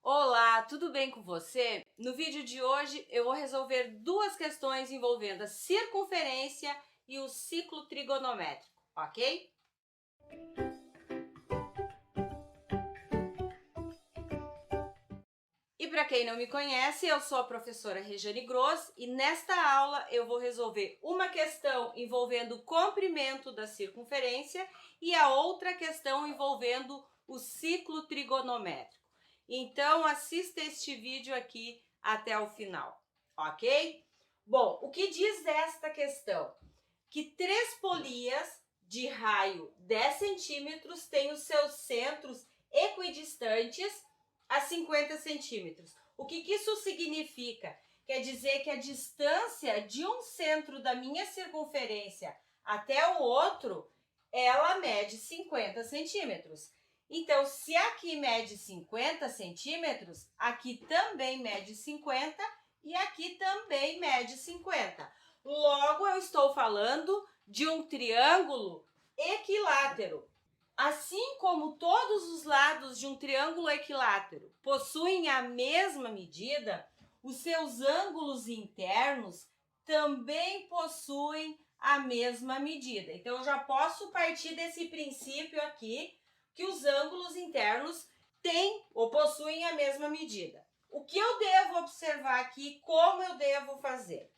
Olá, tudo bem com você? No vídeo de hoje eu vou resolver duas questões envolvendo a circunferência e o ciclo trigonométrico, ok? E para quem não me conhece, eu sou a professora Rejane Gross e nesta aula eu vou resolver uma questão envolvendo o comprimento da circunferência e a outra questão envolvendo o ciclo trigonométrico. Então assista este vídeo aqui até o final, ok? Bom, o que diz esta questão? Que três polias de raio 10 centímetros têm os seus centros equidistantes a 50 centímetros. O que isso significa? Quer dizer que a distância de um centro da minha circunferência até o outro, ela mede 50 centímetros. Então, se aqui mede 50 centímetros, aqui também mede 50 e aqui também mede 50. Logo, eu estou falando de um triângulo equilátero. Assim como todos os lados de um triângulo equilátero possuem a mesma medida, os seus ângulos internos também possuem a mesma medida. Então, eu já posso partir desse princípio aqui, que os ângulos internos têm ou possuem a mesma medida. O que eu devo observar aqui, como eu devo fazer?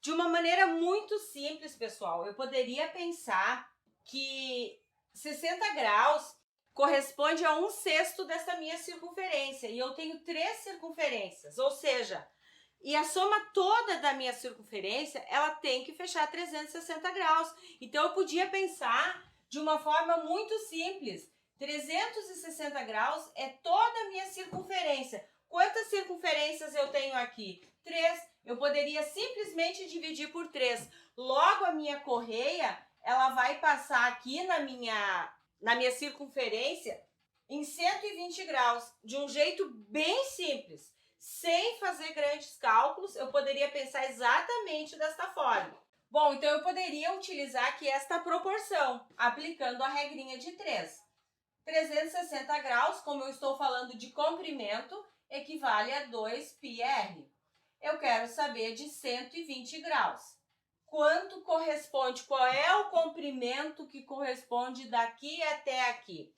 De uma maneira muito simples, pessoal, eu poderia pensar que 60 graus corresponde a 1/6 dessa minha circunferência e eu tenho 3 circunferências, ou seja, e a soma toda da minha circunferência, ela tem que fechar 360 graus. Então, eu podia pensar de uma forma muito simples. 360 graus é toda a minha circunferência. Quantas circunferências eu tenho aqui? 3. Eu poderia simplesmente dividir por 3. Logo, a minha correia, ela vai passar aqui na minha circunferência em 120 graus, de um jeito bem simples. Sem fazer grandes cálculos, eu poderia pensar exatamente desta forma. Bom, então eu poderia utilizar aqui esta proporção, aplicando a regrinha de 3. 360 graus, como eu estou falando de comprimento, equivale a 2πr. Eu quero saber de 120 graus. Quanto corresponde? Qual é o comprimento que corresponde daqui até aqui?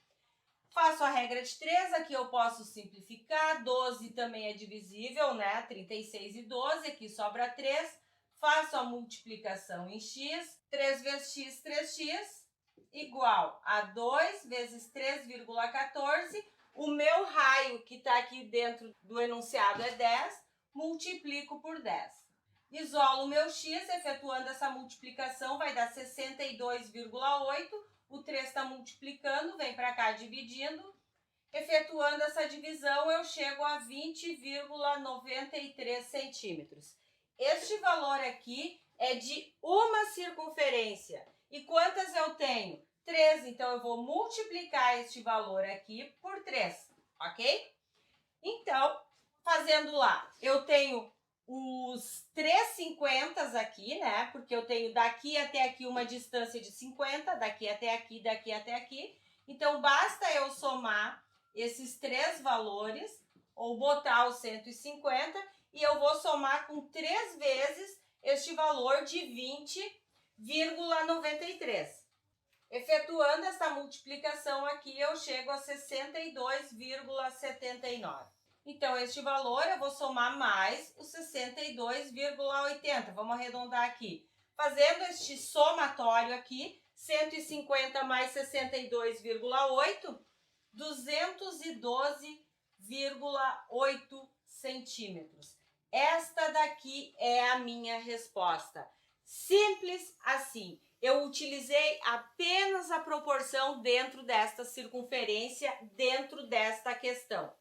Faço a regra de 3, aqui eu posso simplificar, 12 também é divisível, né? 36 e 12, aqui sobra 3. Faço a multiplicação em x, 3 vezes x, 3x, igual a 2 vezes 3,14. O meu raio que está aqui dentro do enunciado é 10, multiplico por 10. Isolo o meu x, efetuando essa multiplicação, vai dar 62,8. O 3 está multiplicando, vem para cá dividindo. Efetuando essa divisão, eu chego a 20,93 centímetros. Este valor aqui é de uma circunferência. E quantas eu tenho? 3. Então, eu vou multiplicar este valor aqui por 3, ok? Então, fazendo lá, eu tenho os 3 50 aqui, né? Porque eu tenho daqui até aqui uma distância de 50, daqui até aqui, daqui até aqui. Então, basta eu somar esses três valores, ou botar os 150, e eu vou somar com 3 vezes este valor de 20,93. Efetuando essa multiplicação aqui, eu chego a 62,79. Então, este valor eu vou somar mais os 62,80. Vamos arredondar aqui. Fazendo este somatório aqui, 150 mais 62,8, 212,8 centímetros. Esta daqui é a minha resposta. Simples assim. Eu utilizei apenas a proporção dentro desta circunferência, dentro desta questão.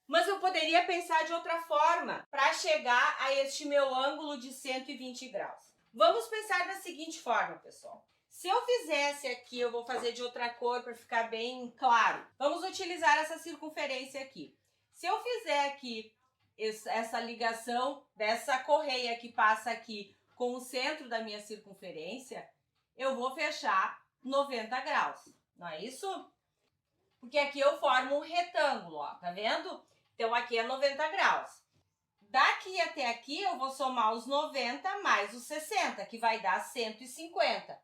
Mas eu poderia pensar de outra forma para chegar a este meu ângulo de 120 graus. Vamos pensar da seguinte forma, pessoal. Se eu fizesse aqui, eu vou fazer de outra cor para ficar bem claro. Vamos utilizar essa circunferência aqui. Se eu fizer aqui essa ligação dessa correia que passa aqui com o centro da minha circunferência, eu vou fechar 90 graus, não é isso? Porque aqui eu formo um retângulo, ó, tá vendo? Então, aqui é 90 graus. Daqui até aqui, eu vou somar os 90 mais os 60, que vai dar 150.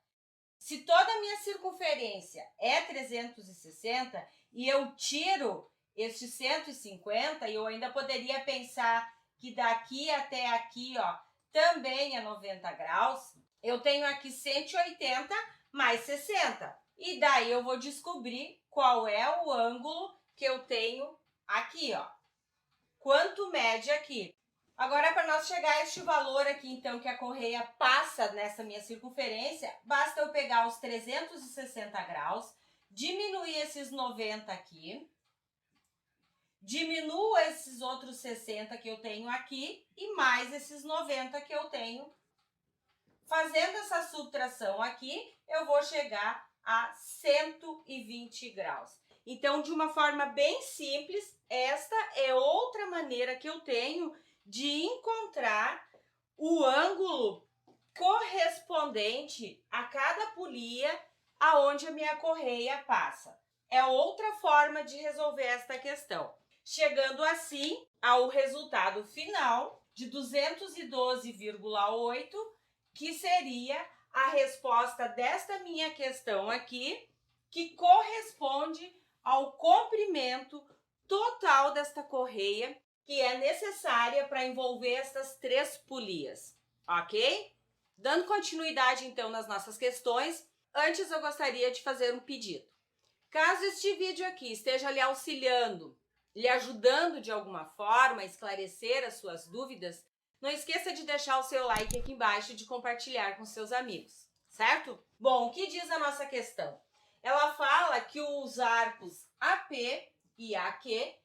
Se toda a minha circunferência é 360 e eu tiro este 150, eu ainda poderia pensar que daqui até aqui, ó, também é 90 graus. Eu tenho aqui 180 mais 60. E daí eu vou descobrir qual é o ângulo que eu tenho aqui, ó. Quanto mede aqui. Agora, para nós chegar a este valor aqui, então, que a correia passa nessa minha circunferência, basta eu pegar os 360 graus, diminuir esses 90 aqui, diminuo esses outros 60 que eu tenho aqui e mais esses 90 que eu tenho. Fazendo essa subtração aqui, eu vou chegar a 120 graus. Então, de uma forma bem simples, esta é outra maneira que eu tenho de encontrar o ângulo correspondente a cada polia aonde a minha correia passa. É outra forma de resolver esta questão. Chegando assim ao resultado final de 212,8, que seria a resposta desta minha questão aqui, que corresponde ao comprimento total desta correia que é necessária para envolver estas 3 polias, ok? Dando continuidade, então, nas nossas questões, antes eu gostaria de fazer um pedido. Caso este vídeo aqui esteja lhe auxiliando, lhe ajudando de alguma forma a esclarecer as suas dúvidas, não esqueça de deixar o seu like aqui embaixo e de compartilhar com seus amigos, certo? Bom, o que diz a nossa questão? Ela fala que os arcos AP e AQ,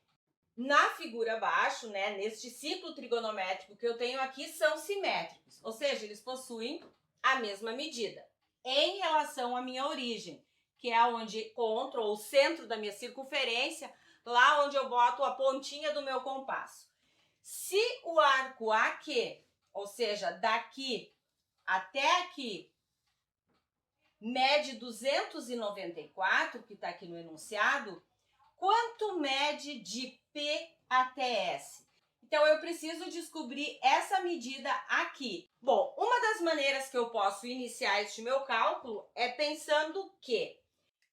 na figura abaixo, né, neste ciclo trigonométrico que eu tenho aqui, são simétricos, ou seja, eles possuem a mesma medida em relação à minha origem, que é onde encontro o centro da minha circunferência, lá onde eu boto a pontinha do meu compasso. Se o arco AQ, ou seja, daqui até aqui, mede 294, que está aqui no enunciado, quanto mede de P até S? Então, eu preciso descobrir essa medida aqui. Bom, uma das maneiras que eu posso iniciar este meu cálculo é pensando que,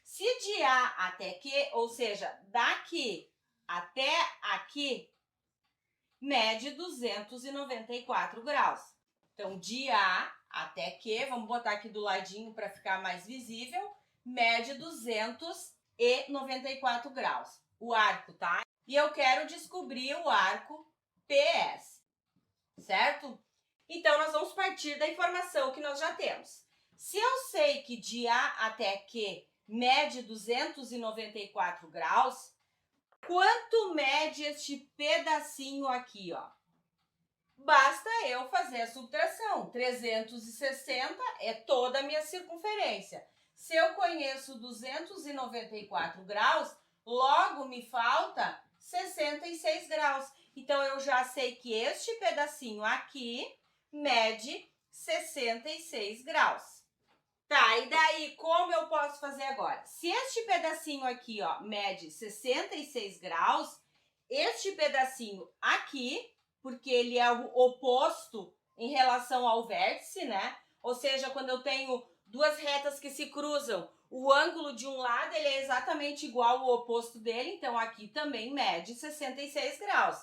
se de A até Q, ou seja, daqui até aqui, mede 294 graus. Então, de A até Q, vamos botar aqui do ladinho para ficar mais visível, mede 294 graus. O arco, tá? E eu quero descobrir o arco PS, certo? Então, nós vamos partir da informação que nós já temos. Se eu sei que de A até Q mede 294 graus, quanto mede este pedacinho aqui, ó? Basta eu fazer a subtração. 360 é toda a minha circunferência. Se eu conheço 294 graus, logo me falta 66 graus. Então, eu já sei que este pedacinho aqui mede 66 graus. Tá, e daí, como eu posso fazer agora? Se este pedacinho aqui, ó, mede 66 graus, este pedacinho aqui, porque ele é o oposto em relação ao vértice, né? Ou seja, quando eu tenho duas retas que se cruzam, o ângulo de um lado ele é exatamente igual ao oposto dele, então aqui também mede 66 graus.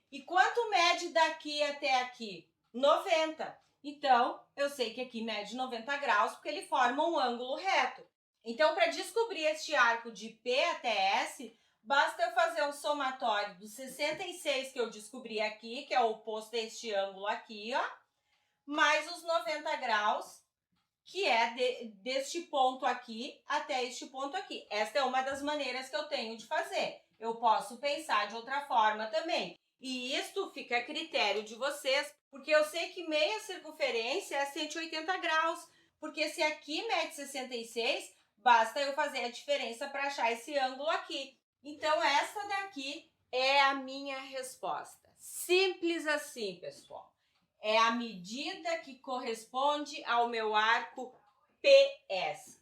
E quanto mede daqui até aqui? 90. Então, eu sei que aqui mede 90 graus, porque ele forma um ângulo reto. Então, para descobrir este arco de P até S, basta eu fazer um somatório dos 66 que eu descobri aqui, que é o oposto a este ângulo aqui, ó, mais os 90 graus, que é deste ponto aqui até este ponto aqui. Esta é uma das maneiras que eu tenho de fazer. Eu posso pensar de outra forma também. E isto fica a critério de vocês, porque eu sei que meia circunferência é 180 graus, porque se aqui mede 66, basta eu fazer a diferença para achar esse ângulo aqui. Então, essa daqui é a minha resposta. Simples assim, pessoal. É a medida que corresponde ao meu arco PS.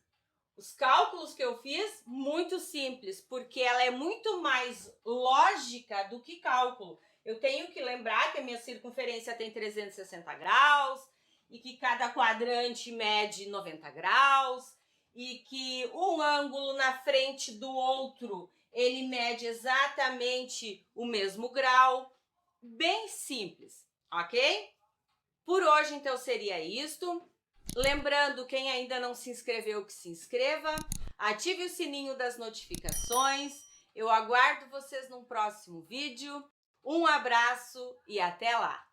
Os cálculos que eu fiz, muito simples, porque ela é muito mais lógica do que cálculo. Eu tenho que lembrar que a minha circunferência tem 360 graus e que cada quadrante mede 90 graus e que um ângulo na frente do outro, ele mede exatamente o mesmo grau. Bem simples, ok? Por hoje, então, seria isto. Lembrando, quem ainda não se inscreveu, que se inscreva. Ative o sininho das notificações. Eu aguardo vocês num próximo vídeo. Um abraço e até lá!